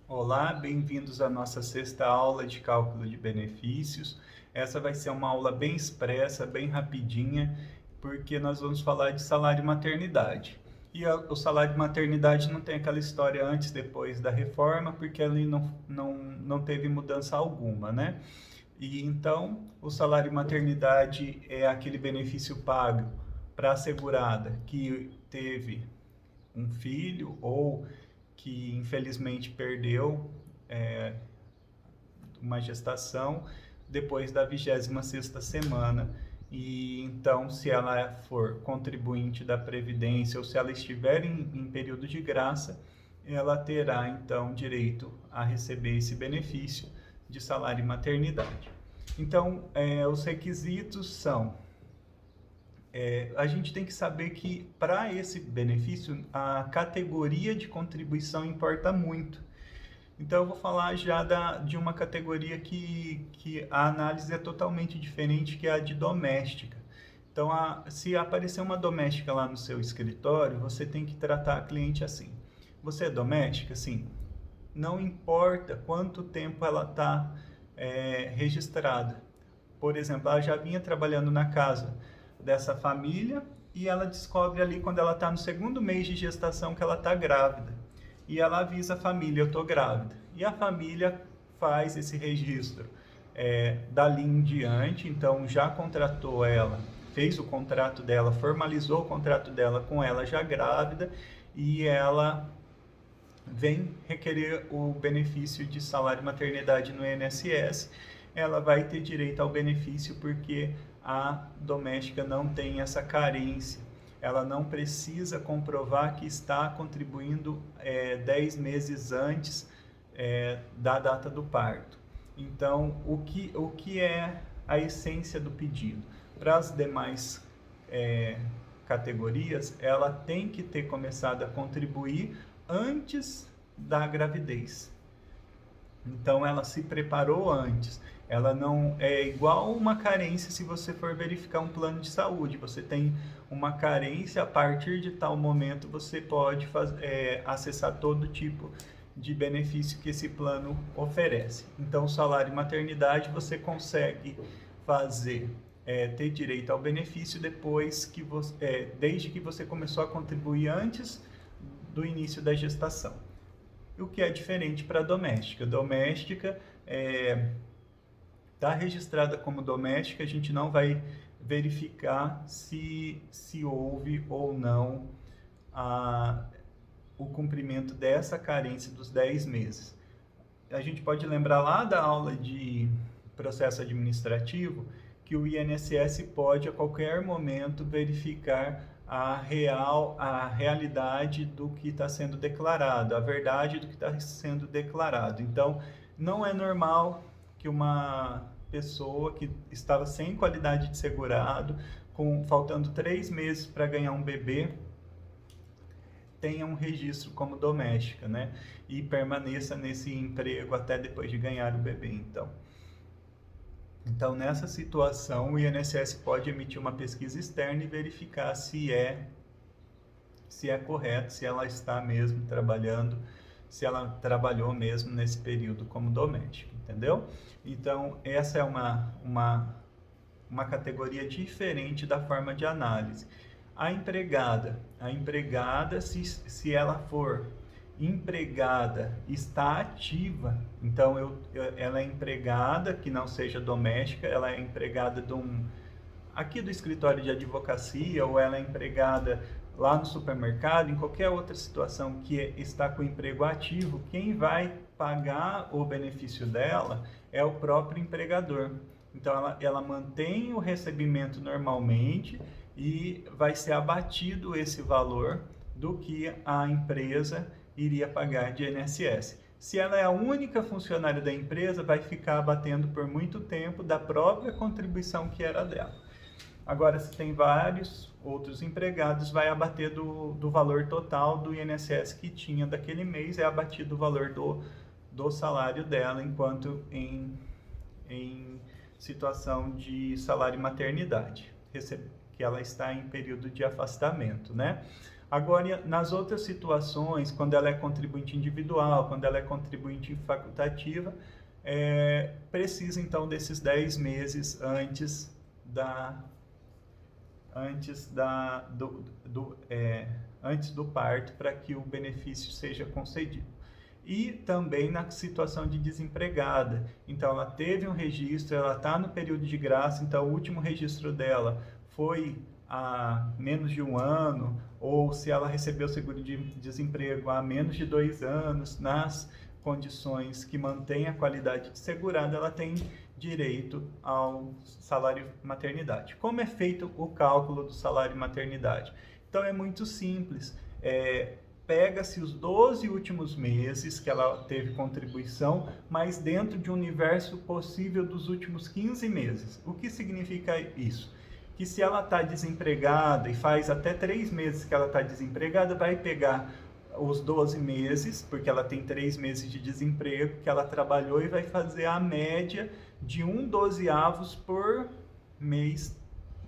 Olá, bem-vindos à nossa sexta aula de cálculo de benefícios. Essa vai ser uma aula bem expressa, bem rapidinha, porque nós vamos falar de salário maternidade. O salário de maternidade não tem aquela história antes, depois da reforma, porque ali não teve mudança alguma, né? E então, o salário maternidade é aquele benefício pago para a segurada que teve um filho ou que infelizmente perdeu é, uma gestação depois da 26ª semana. E então, se ela for contribuinte da Previdência ou se ela estiver em período de graça, ela terá então direito a receber esse benefício de salário e maternidade. Então, os requisitos são a gente tem que saber que para esse benefício a categoria de contribuição importa muito. Então eu vou falar já de uma categoria que a análise é totalmente diferente, que é a de doméstica. Então, se aparecer uma doméstica lá no seu escritório, você tem que tratar a cliente assim. Você é doméstica? Sim. Não importa quanto tempo ela está registrada. Por exemplo, ela já vinha trabalhando na casa dessa família e ela descobre ali quando ela está no segundo mês de gestação que ela está grávida. E ela avisa a família, eu estou grávida. E a família faz esse registro dali em diante, então já contratou ela, fez o contrato dela, formalizou o contrato dela com ela já grávida e ela vem requerer o benefício de salário maternidade no INSS, ela vai ter direito ao benefício porque a doméstica não tem essa carência. Ela não precisa comprovar que está contribuindo 10 meses antes da data do parto. Então, o que é a essência do pedido? Para as demais categorias, ela tem que ter começado a contribuir antes da gravidez. Então ela se preparou antes. Ela não é igual uma carência se você for verificar um plano de saúde. Você tem uma carência, a partir de tal momento você pode acessar todo tipo de benefício que esse plano oferece. Então, o salário maternidade você consegue fazer ter direito ao benefício depois que desde que você começou a contribuir antes do início da gestação. O que é diferente para a doméstica. Doméstica está registrada como doméstica, a gente não vai verificar se houve ou não o cumprimento dessa carência dos 10 meses. A gente pode lembrar lá da aula de processo administrativo que o INSS pode a qualquer momento verificar a realidade do que está sendo declarado, a verdade do que está sendo declarado. Então, não é normal que uma pessoa que estava sem qualidade de segurado, faltando 3 meses para ganhar um bebê, tenha um registro como doméstica, né? E permaneça nesse emprego até depois de ganhar o bebê, Então, nessa situação, o INSS pode emitir uma pesquisa externa e verificar se é correto, se ela está mesmo trabalhando, se ela trabalhou mesmo nesse período como doméstica, entendeu? Então, essa é uma categoria diferente da forma de análise. A empregada, se ela for empregada, está ativa, então ela é empregada, que não seja doméstica, ela é empregada aqui do escritório de advocacia, ou ela é empregada lá no supermercado, em qualquer outra situação que está com emprego ativo, quem vai pagar o benefício dela é o próprio empregador. Então ela mantém o recebimento normalmente e vai ser abatido esse valor do que a empresa iria pagar de INSS. Se ela é a única funcionária da empresa, vai ficar abatendo por muito tempo da própria contribuição que era dela. Agora, se tem vários outros empregados, vai abater do valor total do INSS que tinha daquele mês, é abatido o valor do salário dela, enquanto em situação de salário maternidade, que ela está em período de afastamento, né? Agora, nas outras situações, quando ela é contribuinte individual, quando ela é contribuinte facultativa, precisa então desses 10 meses antes do parto para que o benefício seja concedido. E também na situação de desempregada. Então, ela teve um registro, ela está no período de graça, então o último registro dela foi há menos de 1 ano, ou se ela recebeu seguro de desemprego há menos de 2 anos, nas condições que mantém a qualidade de segurado, ela tem direito ao salário maternidade. Como é feito o cálculo do salário maternidade? Então, é muito simples. Pega-se os 12 últimos meses que ela teve contribuição, mas dentro de um universo possível dos últimos 15 meses. O que significa isso? Que se ela está desempregada e faz até 3 meses que ela está desempregada, vai pegar os 12 meses, porque ela tem 3 meses de desemprego que ela trabalhou, e vai fazer a média de 1/12 por mês,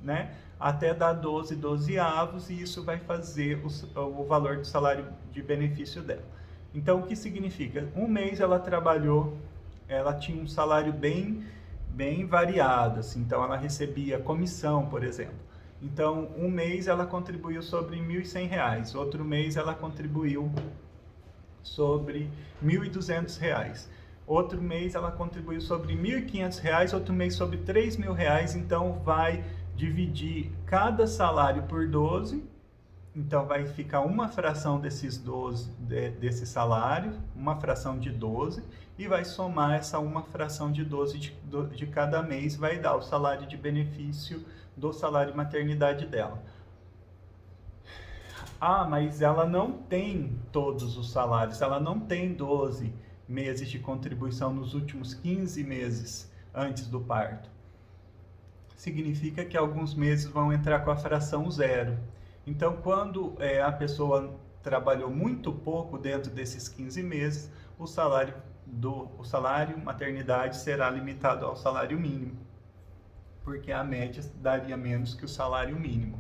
né? Até dar 12 dozeavos, e isso vai fazer o valor do salário de benefício dela. Então, o que significa? Um mês ela trabalhou, ela tinha um salário bem variado, assim, então ela recebia comissão, por exemplo. Então, um mês ela contribuiu sobre R$ 1.100, outro mês ela contribuiu sobre R$ 1.200. Outro mês ela contribuiu sobre R$ 1.500, outro mês sobre R$ 3.000, então vai dividir cada salário por 12, então vai ficar uma fração desses 12, desse salário, uma fração de 12, e vai somar essa uma fração de 12 de cada mês, vai dar o salário de benefício do salário maternidade dela. Ah, mas ela não tem todos os salários, ela não tem 12 meses de contribuição nos últimos 15 meses antes do parto. Significa que alguns meses vão entrar com a fração 0. Então, quando a pessoa trabalhou muito pouco dentro desses 15 meses, o salário maternidade será limitado ao salário mínimo, porque a média daria menos que o salário mínimo.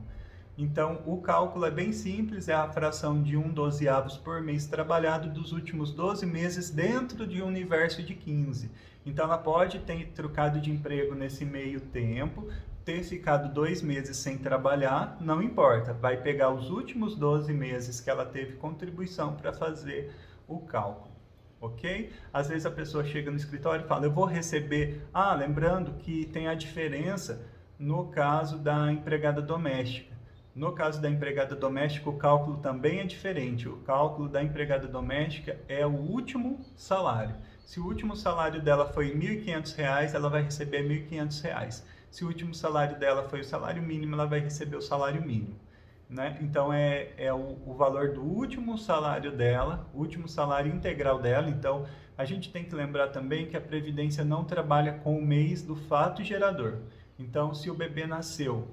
Então, o cálculo é bem simples, é a fração de 1/12 por mês trabalhado dos últimos 12 meses dentro de um universo de 15. Então, ela pode ter trocado de emprego nesse meio tempo, ter ficado 2 meses sem trabalhar, não importa, vai pegar os últimos 12 meses que ela teve contribuição para fazer o cálculo. Ok? Às vezes a pessoa chega no escritório e fala, eu vou receber... Ah, lembrando que tem a diferença no caso da empregada doméstica. No caso da empregada doméstica, o cálculo também é diferente. O cálculo da empregada doméstica é o último salário. Se o último salário dela foi R$ 1.500, ela vai receber R$ 1.500. Se o último salário dela foi o salário mínimo, ela vai receber o salário mínimo. Né? Então, é o valor do último salário dela, o último salário integral dela. Então, a gente tem que lembrar também que a Previdência não trabalha com o mês do fato gerador. Então, se o bebê nasceu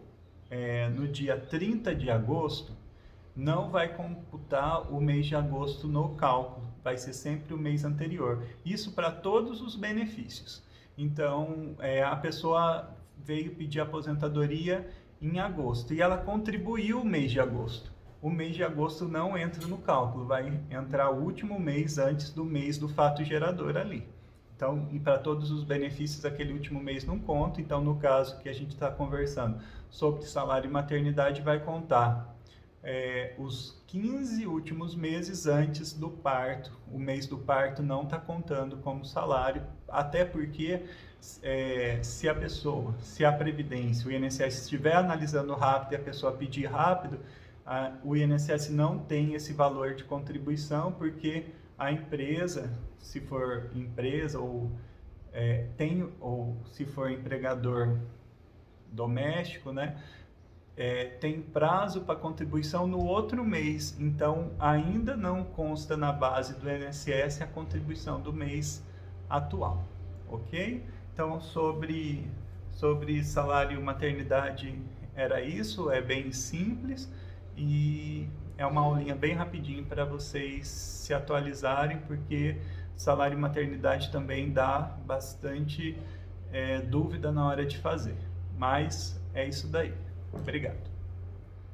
no dia 30 de agosto, não vai computar o mês de agosto no cálculo, vai ser sempre o mês anterior. Isso para todos os benefícios. Então, a pessoa veio pedir aposentadoria em agosto e ela contribuiu o mês de agosto. O mês de agosto não entra no cálculo, vai entrar o último mês antes do mês do fato gerador ali. Então, e para todos os benefícios, aquele último mês não conta. Então, no caso que a gente está conversando sobre salário e maternidade, vai contar os 15 últimos meses antes do parto. O mês do parto não está contando como salário, até porque se a Previdência, o INSS estiver analisando rápido e a pessoa pedir rápido, o INSS não tem esse valor de contribuição, porque a empresa, se for empresa ou se for empregador doméstico, né, tem prazo para contribuição no outro mês. Então, ainda não consta na base do INSS a contribuição do mês atual, ok? Então, sobre salário maternidade era isso, é bem simples e é uma aulinha bem rapidinho para vocês se atualizarem, porque salário maternidade também dá bastante dúvida na hora de fazer. Mas é isso daí. Obrigado.